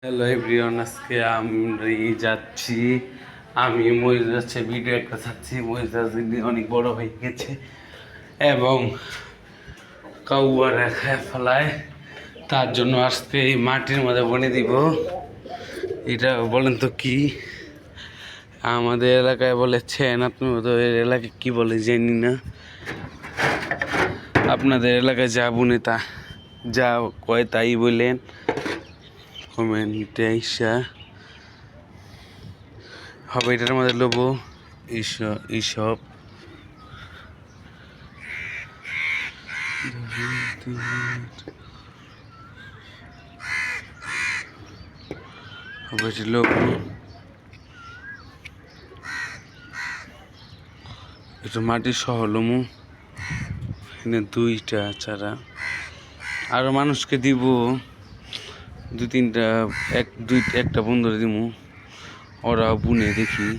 Hello everyone, আজকে আমি যাচ্ছি। আমি মহিষ যাচ্ছে ভিডিও একটা ছাড়ছি। মহিষ অনেক বড় হয়ে গেছে এবং কাউয়ারা খায় ফেলায়, তার জন্য আজকে এই মাটির মধ্যে বনে দিব। এটা বলেন তো কি? আমাদের এলাকায় বলেছেন, আপনি তো এর এলাকায় কি বলে জানি না। আপনাদের এলাকায় যা বনে তা যা কয় তাই বললেন কমেন্টে আইসা। হবে এটার মধ্যে লোবো এইসব হবে লোবো। এটা মাটি সহ লমু, এখানে দুইটা চারা আরো মানুষকে দিব, দুই তিনটা একটা বন্ধুরে দিব, ওরা বুনে দেখি,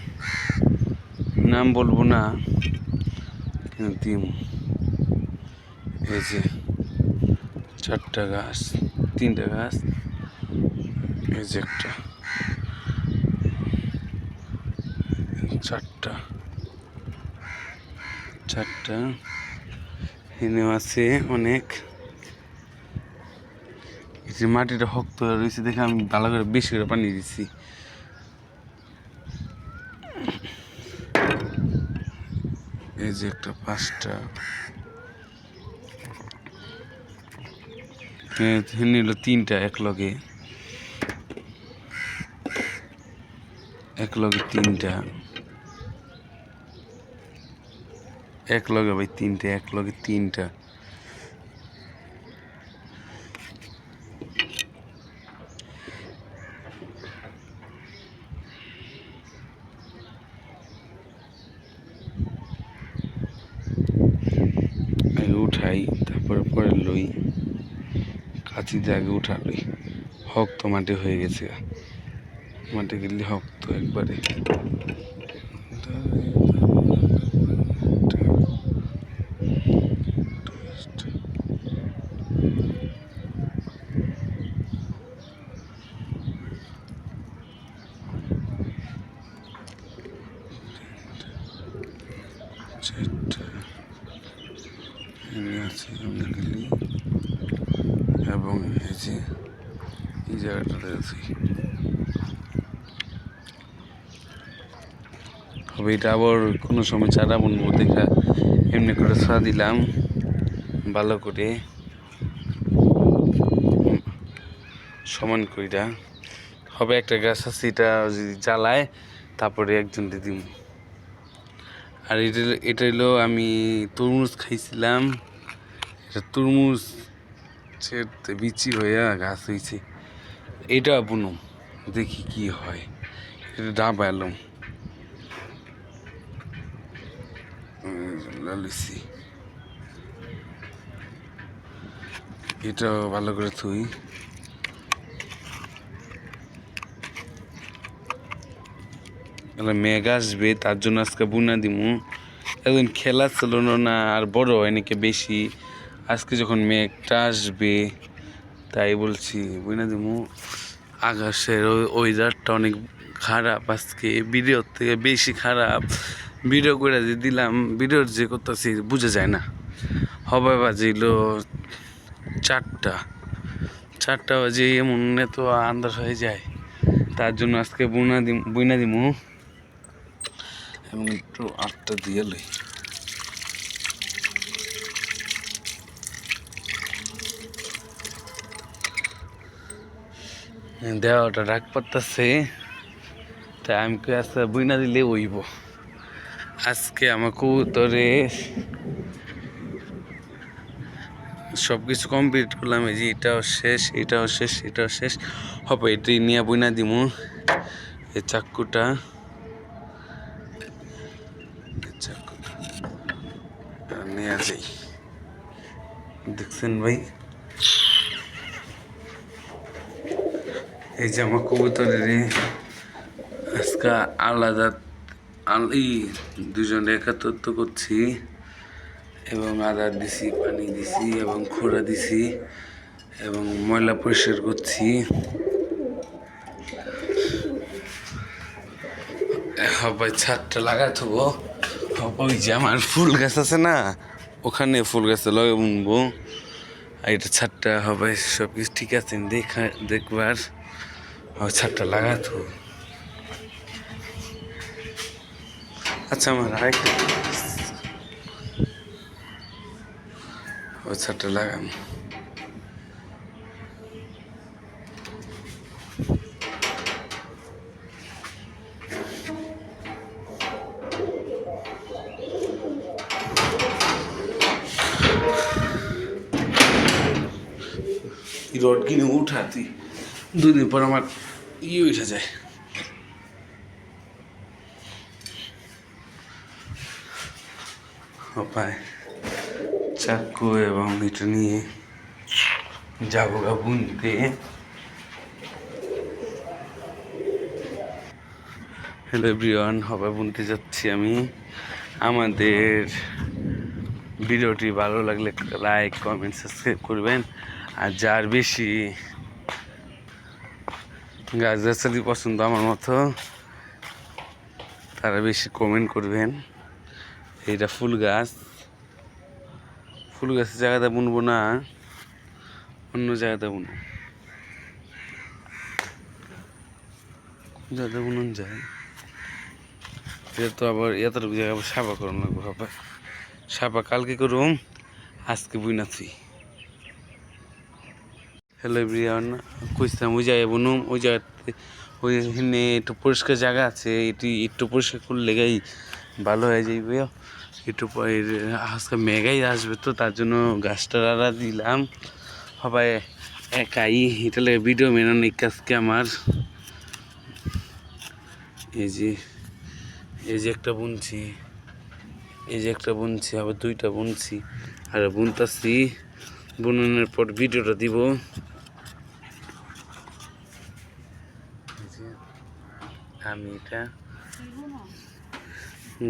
নাম বলবো না কিন্তু দিব। এই যে 4টা গাছ, 3টা গাছ, এই যে একটা 4টা এনে আছে অনেক। এই যে মাটিটা শক্ত হয়ে রয়েছে দেখে আমি ভালো করে বেশি করে পানি দিচ্ছি। এই যে একটা 5টা নিল, 3টা একলগে 3টা একলগে ভাই, 3টা একলগে 3টা। আগে উঠাই, তারপরে পরে লই, কাঁচি দিয়ে আগে উঠা লই। শক্ত মাটি হয়ে গেছে, মাটি গেলে শক্ত একবারে। এবং এই যে এই জায়গাটাতে আছি হবে। এটা আবার কোনো সময় চারা বুনবো দেখা এমনি করে ছাড়া দিলাম ভালো করে সমান কইরা। হবে একটা গাছ আছে, এটা যদি জ্বালায় তারপরে একজন দিদি। আর এটা হলো আমি তরমুজ খাইছিলাম, এটা তরমুজ বিচি হইয়া গাছ হয়েছে। এটা বুনুম, দেখি কি হয়। এটা ডাব এলাম লালিসি, এটা ভালো করে থুই। মেঘ আসবে, তার জন্য আজকে বুনা দিমু। এখন খেলা ছিল না, আর বড় হয় নাকি বেশি। আজকে যখন মেঘটা আসবে তাই বলছি বুনা দিমু। আকাশের ওয়েদারটা অনেক খারাপ, আজকে ভিডিওর থেকে বেশি খারাপ। ভিডিও করে যে দিলাম, ভিডিওর যে করতেছি বোঝা যায় না। হবে বাজিল 4টা বাজে, এমন এত আন্দাজ হয়ে যায়। তার জন্য আজকে বুনা দিমু এবং একটু 8টা দিয়ে লই। দেওয়াটা ডাক পারতেছে, তাই আমি আজকে বুনা দিলে ওইব। আজকে আমার কবুতরে সব কিছু কমপ্লিট করলাম। এই যে এটাও শেষ, এটাও শেষ, এটাও শেষ হবে। এটাই নিয়ে বুনা দিমু। এই চাকুটা নিয়ে যাই, দেখছেন ভাই। এই যে আমার কবুতরের আজকে আলাদা দুজনে একাত্তর করছি এবং আদার দিছি, পানি দিছি এবং খোড়া দিছি এবং ময়লা পরিষ্কার করছি। সবাই ছাদটা লাগাই থবো। ওই যে আমার ফুল গাছ আছে না, ওখানে ফুল গাছে লগে বুনবো। আর এটা ছাদটা হবে সব কিছু ঠিক আছে দেখবার ছাদটা লাগাই থবো। আচ্ছা আমার আরেকটা ওই ছাদটা লাগান। রড কিনে উঠাতি 2 দিন পর আমার উঠে যায়। পায় চাকু এবং এটা নিয়ে যাবো গা বুনতে। হ্যালো এভরিওয়ান, হবে বুনতে যাচ্ছি আমি। আমাদের ভিডিওটি ভালো লাগলে লাইক কমেন্ট সাবস্ক্রাইব করবেন। আর যার বেশি গাছগাছালি পছন্দ আমার মতো তারা বেশি কমেন্ট করবেন। এইটা ফুল গাছের জায়গাতে বুনবো না, অন্য জায়গাতে বুনবো। জায়গাতে বুনুন যায় এটা তো আবার এতটুকু জায়গা সাফা করুন লাগবো। হবে সাফা কালকে করুম, আজকে বুনাছি। হ্যালো এভরিওয়ান, কইছিলাম ওই জায়গায় বুনুম, ওই জায়গাতে ওইখানে একটু পরিষ্কার জায়গা আছে, একটু পরিষ্কার করলে গাই ভালো হয়ে যাইবে। একটু আজকে মেঘাই আসবে তো তার জন্য গাছটা দিলাম। সবাই একাই এটা লাগে ভিডিও মেনে নেই আজকে আমার। এই যে একটা বুনছি, আবার 2টা বুনছি আর বুনতাছি। বুননের পর ভিডিওটা দিব। আমি এটা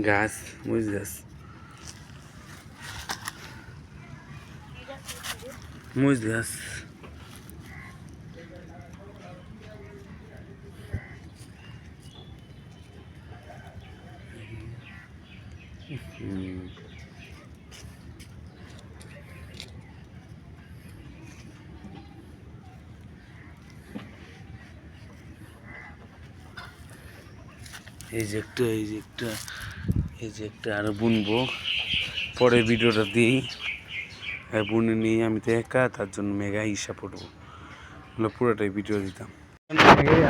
গাছ মরিচ গাছ এই যে একটা আরো বুনবো, পরে ভিডিওটা দিই। আর বুনে নিয়ে আমি তো একা, তার জন্য মেগা হিসাব পড়বো, পুরোটাই ভিডিও দিতাম।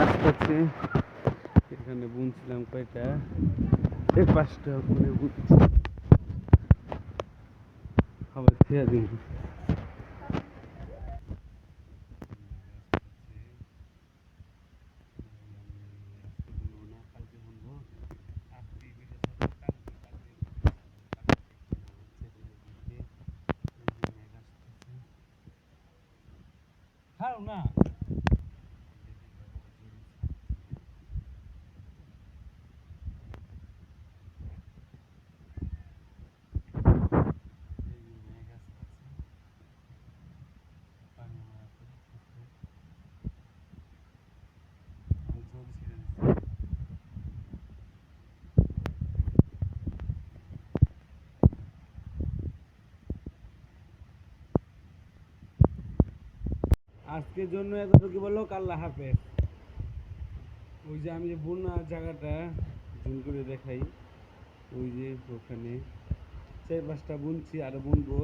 আসতে এখানে বুনছিলাম কয়টা, 5টা করে বুনছি। আবার খেয়া দিন না। আজকের জন্য এতটুকু বলো, আল্লাহ হাফেজ। ওই যে আমি যে বুনা জায়গাটা জুম করে দেখাই, ওই যে ওখানে 4-5টা বুনছি, আর বুনবো।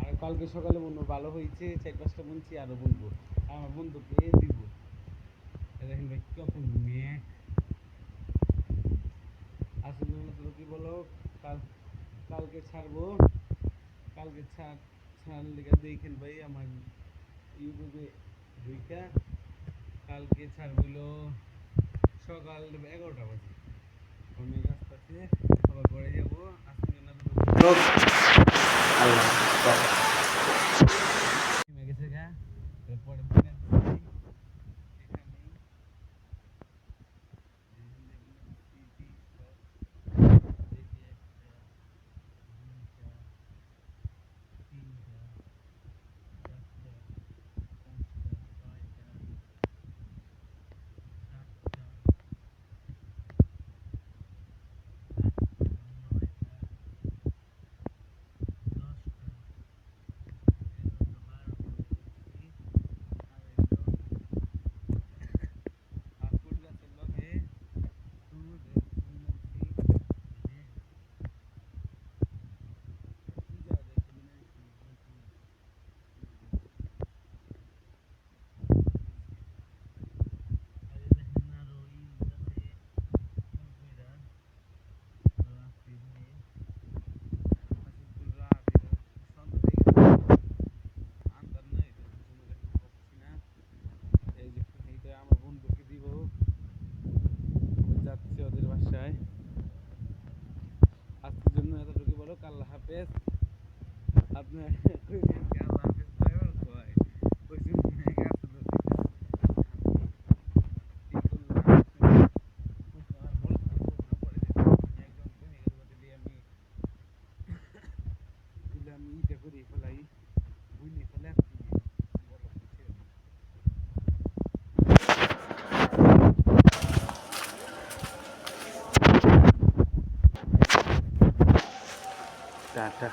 আর কালকে সকালে বুনবো, ভালো হয়েছে। 4-5টা বুনছি, আরো বুনবো। আমার বন্ধুকে দিব। দেখেন ভাই কত মেঘ। আজকের জন্য এতটুকু বলো, কালকে ছাড়বো। কালকে ছাড়ার লেগে দেখেন ভাই আমার ইউটিউবে ঢুইকা। কালকে ছাড়বিল সকাল 11টা বাজে। অনেক আসতে আবার পরে যাবো। আজকের জন্য আল্লাহ গেছে গা পরে হাফেজ আপনার কইলেন কি আল্লাহ হাফেজ ড্রাইভার কয় ওই যে মেঘ আছে তো কি করলাম আমার বলতে না পড়ে একদম কমে গেল দিলে আমি ইটা করে ফেলাই বুঝলি ফেলে বলো টাটা